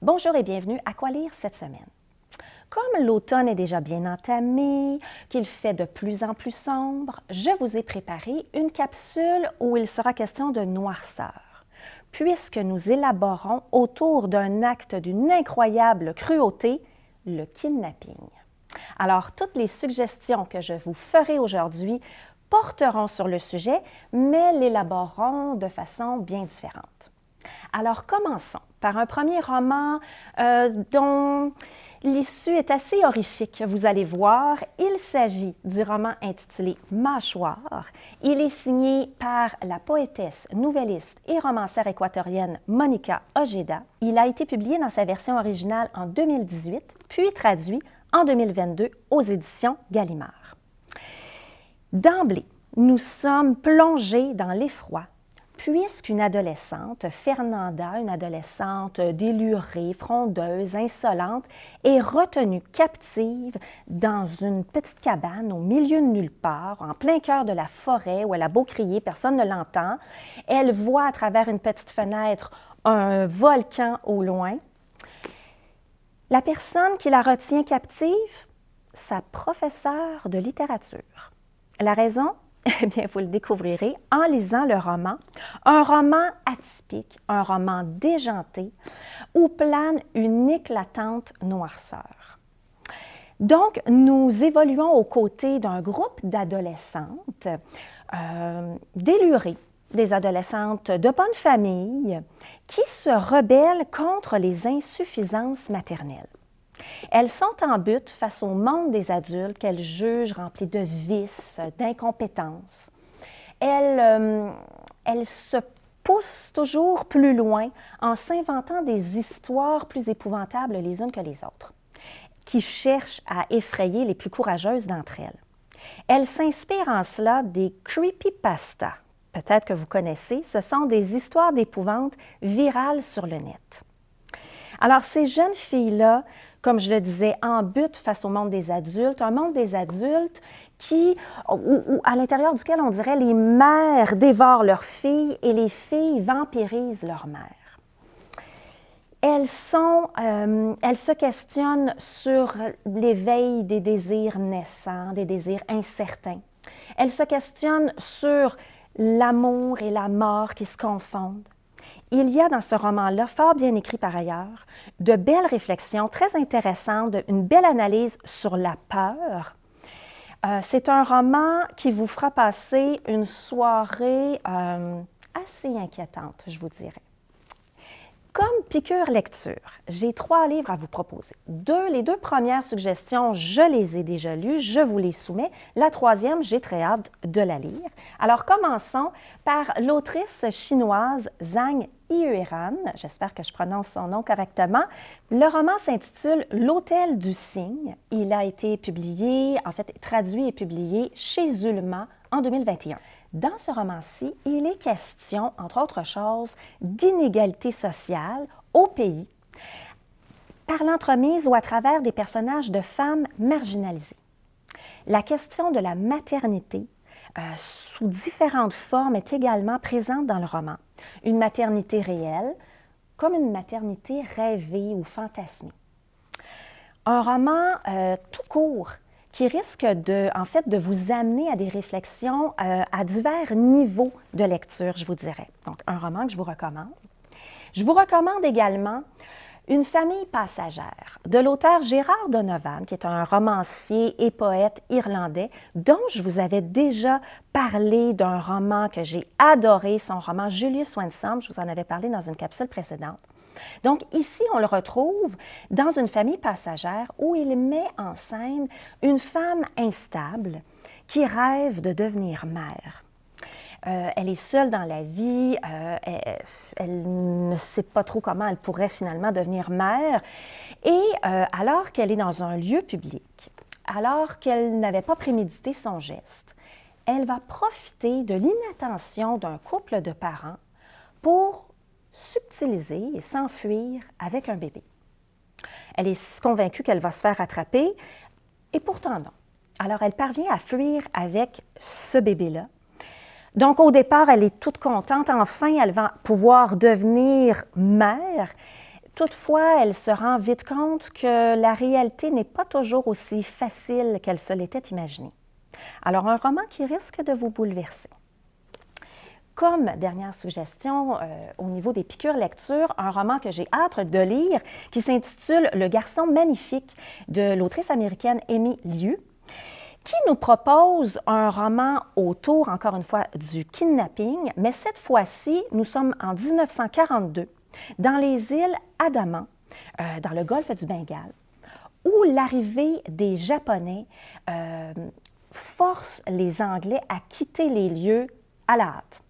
Bonjour et bienvenue à Quoi lire cette semaine. Comme l'automne est déjà bien entamé, qu'il fait de plus en plus sombre, je vous ai préparé une capsule où il sera question de noirceur, puisque nous élaborons autour d'un acte d'une incroyable cruauté, le kidnapping. Alors, toutes les suggestions que je vous ferai aujourd'hui porteront sur le sujet, mais l'élaboreront de façon bien différente. Alors, commençons par un premier roman dont l'issue est assez horrifique, vous allez voir. Il s'agit du roman intitulé « Mâchoire ». Il est signé par la poétesse, nouvelliste et romancière équatorienne Monica Ojeda. Il a été publié dans sa version originale en 2018, puis traduit en 2022 aux éditions Gallimard. D'emblée, nous sommes plongés dans l'effroi, puisqu'une adolescente, Fernanda, une adolescente délurée, frondeuse, insolente, est retenue captive dans une petite cabane au milieu de nulle part, en plein cœur de la forêt, où elle a beau crier, personne ne l'entend. Elle voit à travers une petite fenêtre un volcan au loin. La personne qui la retient captive, sa professeure de littérature. La raison? Eh bien, vous le découvrirez en lisant le roman. Un roman atypique, un roman déjanté, où plane une éclatante noirceur. Donc, nous évoluons aux côtés d'un groupe d'adolescentes délurées, des adolescentes de bonne famille, qui se rebellent contre les insuffisances maternelles. Elles sont en butte face au monde des adultes qu'elles jugent rempli de vices, d'incompétence. Elles se poussent toujours plus loin en s'inventant des histoires plus épouvantables les unes que les autres, qui cherchent à effrayer les plus courageuses d'entre elles. Elles s'inspirent en cela des creepypastas. Peut-être que vous connaissez, ce sont des histoires d'épouvante virales sur le net. Alors, ces jeunes filles-là, comme je le disais, en butte face au monde des adultes, un monde des adultes à l'intérieur duquel on dirait les mères dévorent leurs filles et les filles vampirisent leurs mères. Elles se questionnent sur l'éveil des désirs naissants, des désirs incertains. Elles se questionnent sur l'amour et la mort qui se confondent. Il y a dans ce roman-là, fort bien écrit par ailleurs, de belles réflexions très intéressantes, une belle analyse sur la peur. C'est un roman qui vous fera passer une soirée assez inquiétante, je vous dirais. Comme piqûre lecture, j'ai 3 livres à vous proposer. Les 2 premières suggestions, je les ai déjà lues, je vous les soumets. La 3e, j'ai très hâte de la lire. Alors, commençons par l'autrice chinoise Zhang Yiuran. J'espère que je prononce son nom correctement. Le roman s'intitule « L'Hôtel du Cygne ». Il a été publié, en fait, traduit et publié chez Zulma en 2021. Dans ce roman-ci, il est question, entre autres choses, d'inégalité sociale au pays, par l'entremise ou à travers des personnages de femmes marginalisées. La question de la maternité, sous différentes formes, est également présente dans le roman. Une maternité réelle, comme une maternité rêvée ou fantasmée. Un roman tout court, qui risque de vous amener à des réflexions à divers niveaux de lecture, je vous dirais. Donc, un roman que je vous recommande. Je vous recommande également Une famille passagère de l'auteur Gérard Donovan, qui est un romancier et poète irlandais, dont je vous avais déjà parlé d'un roman que j'ai adoré, son roman Julius Winsome, je vous en avais parlé dans une capsule précédente. Donc ici, on le retrouve dans une famille passagère où il met en scène une femme instable qui rêve de devenir mère. Elle est seule dans la vie, elle ne sait pas trop comment elle pourrait finalement devenir mère. Et alors qu'elle est dans un lieu public, alors qu'elle n'avait pas prémédité son geste, elle va profiter de l'inattention d'un couple de parents pour subtiliser et s'enfuir avec un bébé. Elle est convaincue qu'elle va se faire attraper, et pourtant non. Alors elle parvient à fuir avec ce bébé-là. Donc au départ, elle est toute contente. Enfin, elle va pouvoir devenir mère. Toutefois, elle se rend vite compte que la réalité n'est pas toujours aussi facile qu'elle se l'était imaginée. Alors, un roman qui risque de vous bouleverser. Comme dernière suggestion, au niveau des piqûres lecture, un roman que j'ai hâte de lire qui s'intitule « Le garçon magnifique » de l'autrice américaine Amy Liu, qui nous propose un roman autour, encore une fois, du kidnapping, mais cette fois-ci, nous sommes en 1942, dans les îles Andaman, dans le golfe du Bengale, où l'arrivée des Japonais force les Anglais à quitter les lieux à la hâte.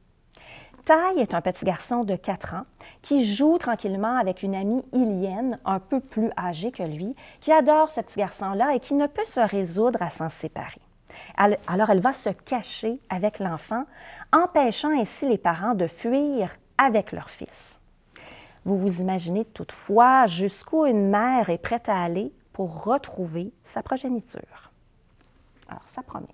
Tai est un petit garçon de 4 ans qui joue tranquillement avec une amie ilienne un peu plus âgée que lui, qui adore ce petit garçon-là et qui ne peut se résoudre à s'en séparer. Alors elle va se cacher avec l'enfant, empêchant ainsi les parents de fuir avec leur fils. Vous vous imaginez toutefois jusqu'où une mère est prête à aller pour retrouver sa progéniture. Alors, ça promet.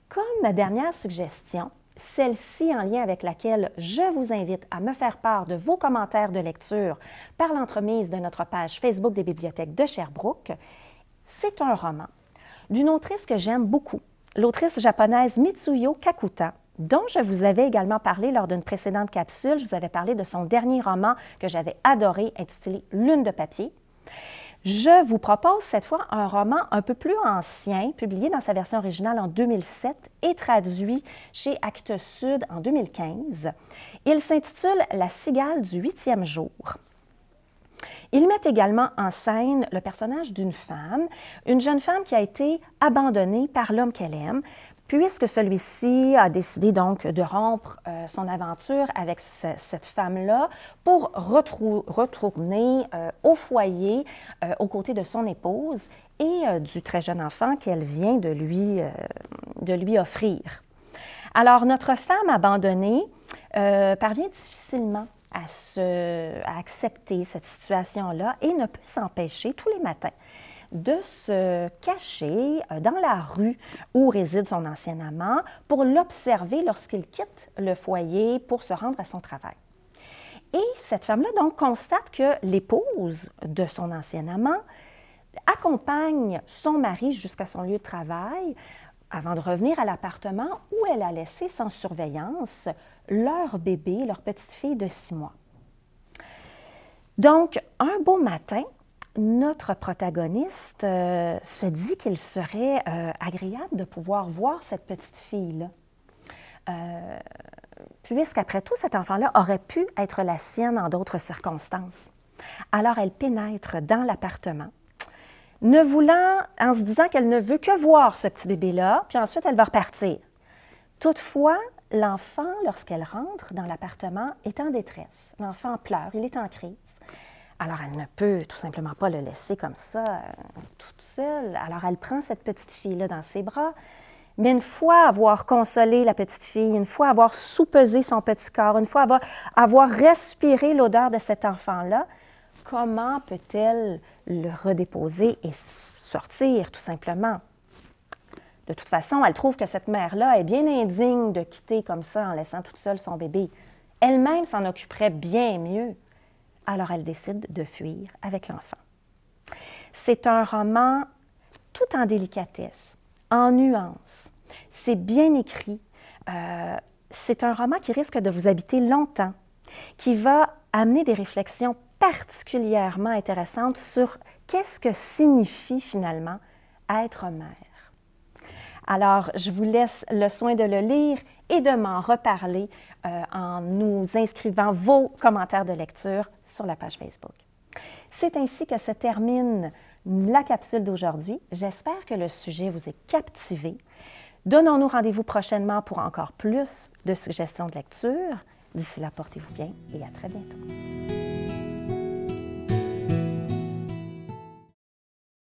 Comme ma dernière suggestion, celle-ci en lien avec laquelle je vous invite à me faire part de vos commentaires de lecture par l'entremise de notre page Facebook des bibliothèques de Sherbrooke, c'est un roman d'une autrice que j'aime beaucoup, l'autrice japonaise Mitsuyo Kakuta, dont je vous avais également parlé lors d'une précédente capsule. Je vous avais parlé de son dernier roman que j'avais adoré, intitulé « Lune de papier ». Je vous propose cette fois un roman un peu plus ancien, publié dans sa version originale en 2007 et traduit chez Actes Sud en 2015. Il s'intitule « La cigale du 8e jour ». Il met également en scène le personnage d'une femme, une jeune femme qui a été abandonnée par l'homme qu'elle aime, puisque celui-ci a décidé donc de rompre son aventure avec cette femme-là pour retourner au foyer aux côtés de son épouse et du très jeune enfant qu'elle vient de lui offrir. Alors, notre femme abandonnée parvient difficilement à accepter cette situation-là et ne peut s'empêcher tous les matins de se cacher dans la rue où réside son ancien amant pour l'observer lorsqu'il quitte le foyer pour se rendre à son travail. Et cette femme-là, donc, constate que l'épouse de son ancien amant accompagne son mari jusqu'à son lieu de travail avant de revenir à l'appartement où elle a laissé sans surveillance leur bébé, leur petite fille de 6 mois. Donc, un beau matin, notre protagoniste se dit qu'il serait agréable de pouvoir voir cette petite fille-là. Puisqu'après tout, cet enfant-là aurait pu être la sienne en d'autres circonstances. Alors, elle pénètre dans l'appartement, en se disant qu'elle ne veut que voir ce petit bébé-là, puis ensuite, elle va repartir. Toutefois, l'enfant, lorsqu'elle rentre dans l'appartement, est en détresse. L'enfant pleure, il est en crise. Alors, elle ne peut tout simplement pas le laisser comme ça, toute seule. Alors, elle prend cette petite fille-là dans ses bras. Mais une fois avoir consolé la petite fille, une fois avoir soupesé son petit corps, une fois avoir respiré l'odeur de cet enfant-là, comment peut-elle le redéposer et sortir, tout simplement? De toute façon, elle trouve que cette mère-là est bien indigne de quitter comme ça en laissant toute seule son bébé. Elle-même s'en occuperait bien mieux. Alors, elle décide de fuir avec l'enfant. C'est un roman tout en délicatesse, en nuances. C'est bien écrit. C'est un roman qui risque de vous habiter longtemps, qui va amener des réflexions particulièrement intéressantes sur qu'est-ce que signifie finalement être mère. Alors, je vous laisse le soin de le lire et de m'en reparler en nous inscrivant vos commentaires de lecture sur la page Facebook. C'est ainsi que se termine la capsule d'aujourd'hui. J'espère que le sujet vous est captivé. Donnons-nous rendez-vous prochainement pour encore plus de suggestions de lecture. D'ici là, portez-vous bien et à très bientôt.